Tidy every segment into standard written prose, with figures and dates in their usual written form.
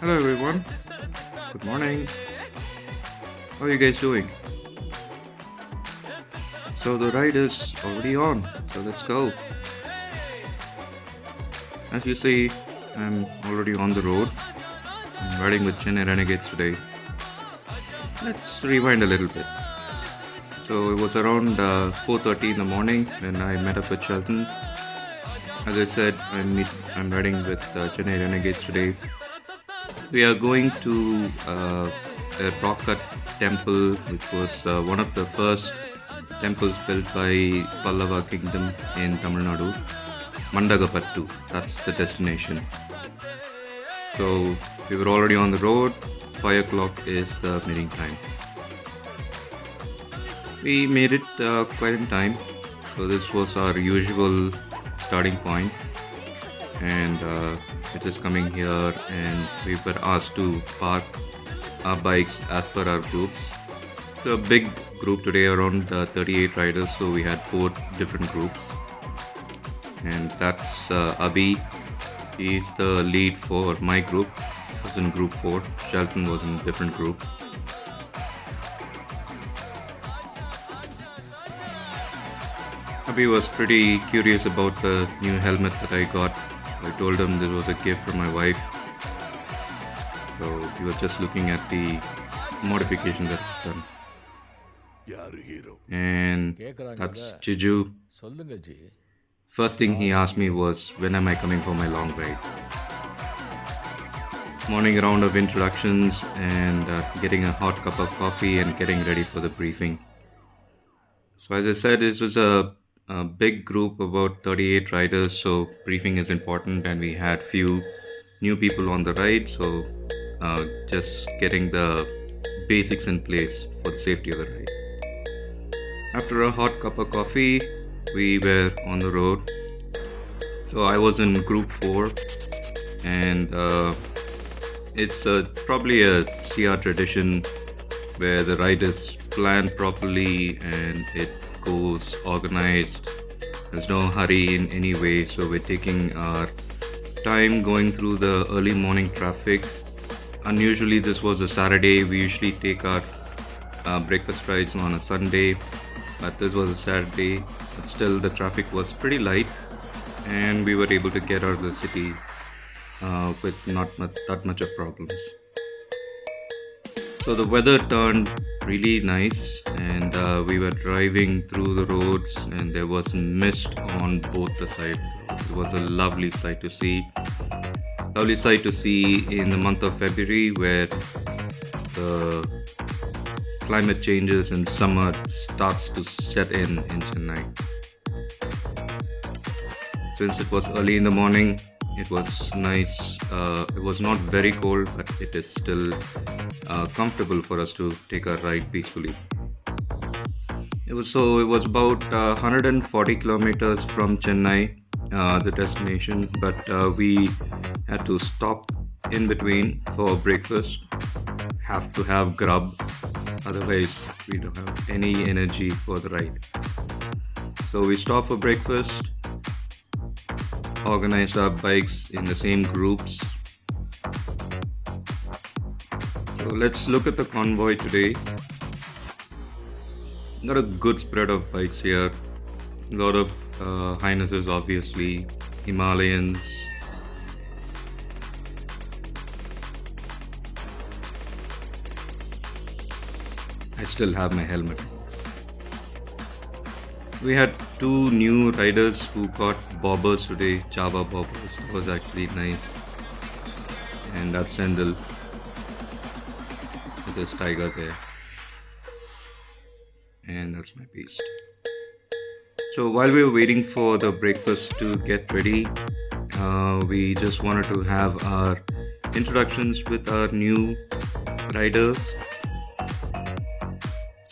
Hello everyone. Good morning. How are you guys doing? So the ride is already on. So let's go. As you see, I'm already on the road. I'm riding with Chennai Renegades today. Let's rewind a little bit. So it was around 4:30 in the morning when I met up with Shelton. As I said, I'm riding with Chennai Renegades today. We are going to a rock cut temple, which was one of the first temples built by Pallava kingdom in Tamil Nadu. Mandagapattu, that's the destination. So we were already on the road. 5 o'clock is the meeting time. We made it quite in time. So this was our usual starting point, and we're just coming here, and we were asked to park our bikes as per our groups. So a big group today, around 38 riders. So we had four different groups, and that's Abhi. He's the lead for my group. I was in group 4. Shelton was in a different group. Abhi was pretty curious about the new helmet that I got. I told him this was a gift from my wife. So he was just looking at the modifications that I've done. And that's Chiju. சொல்லுங்க G. First thing he asked me was, when am I coming for my long ride? Morning round of introductions and getting a hot cup of coffee and getting ready for the briefing. So as I said, this was a big group, about 38 riders, so briefing is important, and we had few new people on the ride, so just getting the basics in place for the safety of the ride. After a hot cup of coffee, we were on the road. So I was in group 4, and it's probably a CR tradition where the ride is planned properly and it goes organized. There's no hurry in any way, so we're taking our time going through the early morning traffic. Unusually, this was a Saturday. We usually take our breakfast rides on a Sunday, but this was a Saturday. But still, the traffic was pretty light, and we were able to get out of the city with not that much of problems. So the weather turned really nice, and we were driving through the roads, and there was mist on both the sides. It was a lovely sight to see. Lovely sight to see in the month of February, where the climate changes and summer starts to set in Chennai. Since it was early in the morning, it was nice. It was not very cold, but it is still comfortable for us to take our ride peacefully. It was about 140 kilometers from Chennai, the destination, but we had to stop in between for breakfast. Have to have grub, otherwise we don't have any energy for the ride. So we stopped for breakfast, organized our bikes in the same groups. So let's look at the convoy today. Got a good spread of bikes here. A lot of Highnesses, obviously, Himalayans. I still have my helmet. We had two new riders who got bobbers today, Java bobbers. It was actually nice. And that's Sendil with his tiger there. And that's my beast. So while we were waiting for the breakfast to get ready, we just wanted to have our introductions with our new riders.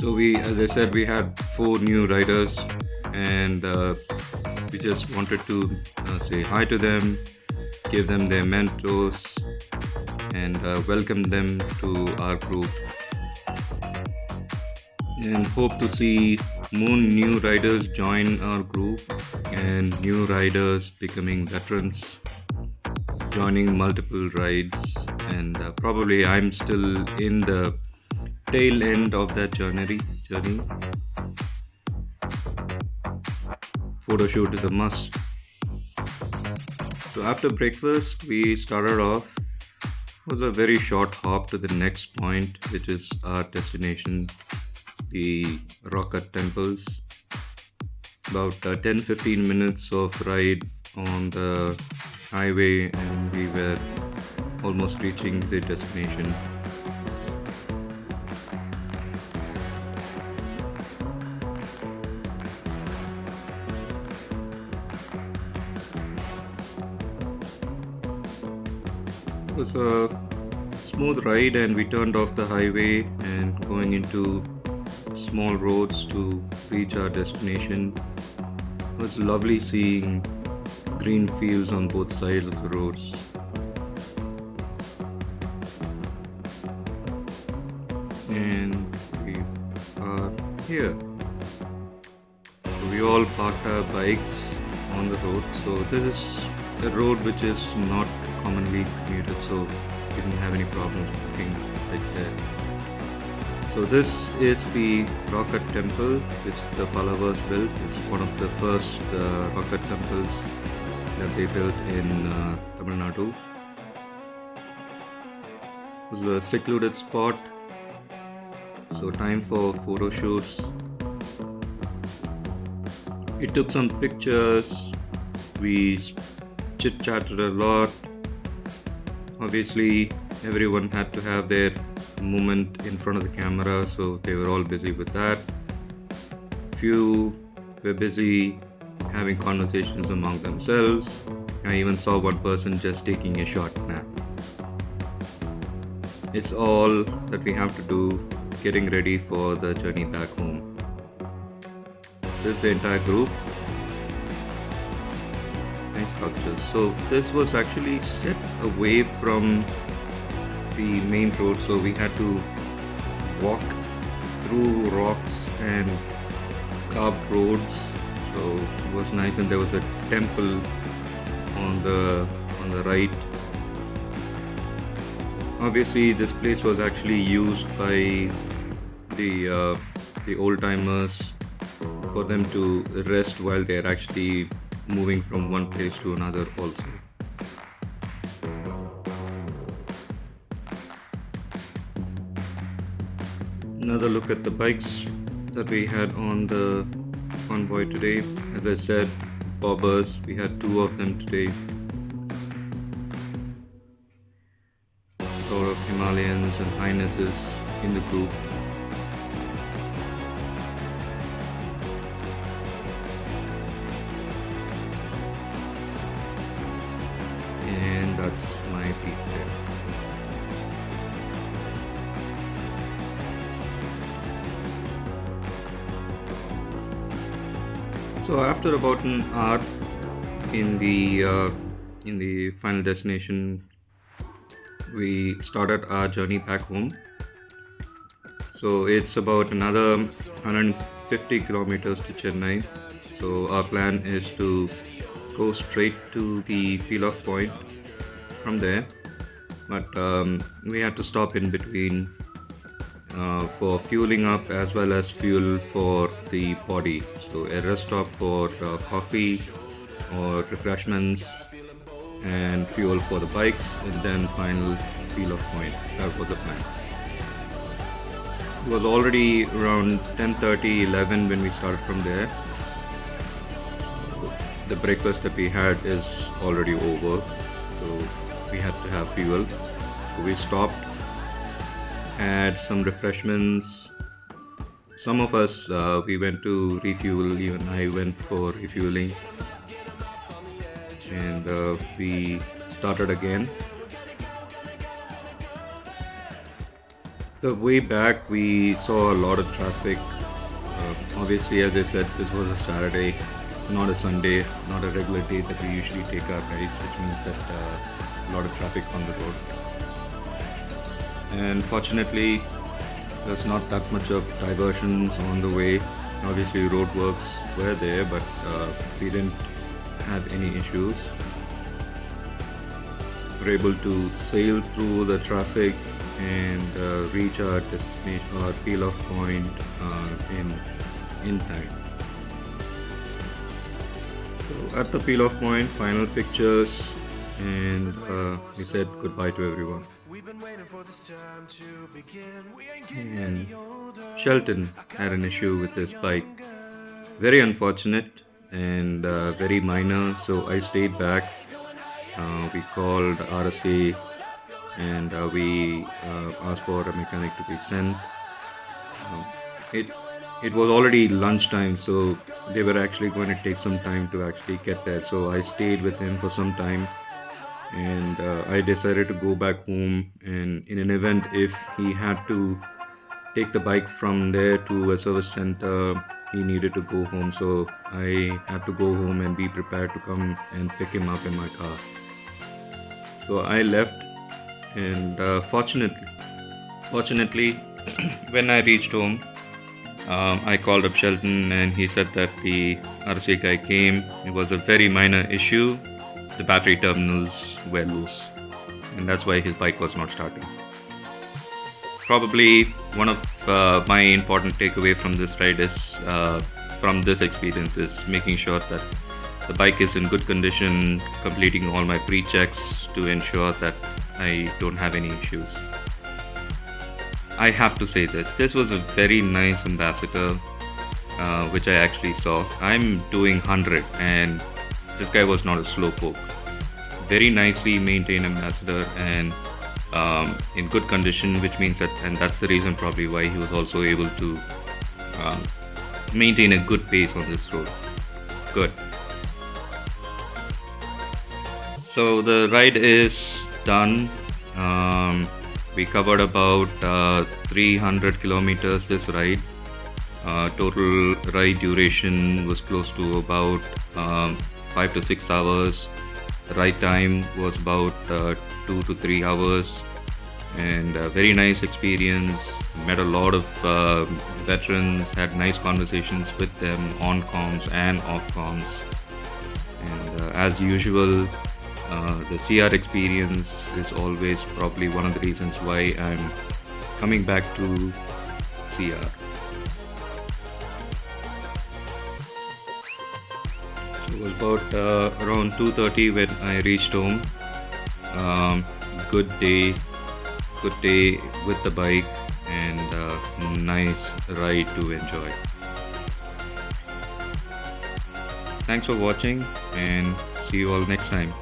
So as I said, we had 4 new riders, and we just wanted to say hi to them, give them their mentors, and welcome them to our group. And hope to see more new riders join our group, and new riders becoming veterans, joining multiple rides, and probably I'm still in the tail end of that journey. Photo shoot is a must. So after breakfast, we started off. It was a very short hop to the next point, which is our destination, the rock cut temples. About 10-15 minutes of ride on the highway, and we were almost reaching the destination. It was a smooth ride, and we turned off the highway and going into small roads to reach our destination. It was lovely seeing green fields on both sides of the roads. And we are here. So we all parked our bikes on the road. So this is a road which is not commonly commuted, so we didn't have any problems parking bikes there. So this is the rocket temple which the Pallavas built. It's one of the first rocket temples that they built in Tamil Nadu. It was a secluded spot, so time for photo shoots. We took some pictures, we chit-chatted a lot. Obviously, everyone had to have their moment in front of the camera, so they were all busy with that. Few were busy having conversations among themselves. I even saw one person just taking a short nap. It's all that we have to do getting ready for the journey back home. This is the entire group. Nice sculptures. So this was actually set away from the main road, so we had to walk through rocks and carved roads. So it was nice, and there was a temple on the right. Obviously, this place was actually used by the old timers for them to rest while they're actually moving from one place to another also. Another look at the bikes that we had on the convoy today. As I said, bobbers, we had two of them today. Sort of Himalayans and Highnesses in the group. And that's my piece there. So after about an hour in the final destination, we started our journey back home. So it's about another 150 kilometers to Chennai. So our plan is to go straight to the peel-off point from there, but we had to stop in between for fueling up as well as fuel for the body. So a rest stop for coffee or refreshments and fuel for the bikes, and then final peel-off point. That was the plan. It was already around 10:30, 11 when we started from there. The breakfast that we had is already over, so we had to have fuel. So we stopped, had some refreshments. Some of us, we went to refuel, even I went for refueling. And we started again. The way back, we saw a lot of traffic. Obviously, as I said, this was a Saturday, not a Sunday, not a regular day that we usually take our rides, which means that a lot of traffic on the road. And fortunately, there's not that much of diversions on the way. Obviously, roadworks were there, but we didn't have any issues. We're able to sail through the traffic and reach our destination or peel off point in time. So at the peel off point, final pictures, and we said goodbye to everyone. And Shelton had an issue with his bike. Very unfortunate and very minor, so I stayed back. We called RSA and we asked for a mechanic to be sent. Um, it it was already lunchtime, so they were actually going to take some time to actually get there. So I stayed with him for some time, and I decided to go back home. And in an event, if he had to take the bike from there to a service center, he needed to go home. So I had to go home and be prepared to come and pick him up in my car. So I left, and fortunately, when I reached home, I called up Shelton, and he said that the RC guy came. It was a very minor issue. The battery terminals were loose, and that's why his bike was not starting. Probably one of my important takeaway from this ride is from this experience is making sure that the bike is in good condition, completing all my pre-checks to ensure that I don't have any issues. I have to say this was a very nice ambassador, which I actually saw. I'm doing 100 and this guy was not a slowpoke. Very nicely maintained ambassador and in good condition, which means that, and that's the reason probably why he was also able to maintain a good pace on this road. Good. So the ride is done. We covered about 300 kilometers this ride. Total ride duration was close to about 5 to 6 hours. The ride time was about 2 to 3 hours, and very nice experience. Met a lot of veterans, had nice conversations with them on comms and off comms, and as usual, the CR experience is always probably one of the reasons why I'm coming back to CR. So it was about around 2:30 when I reached home. Good day with the bike, and nice ride to enjoy. Thanks for watching, and see you all next time.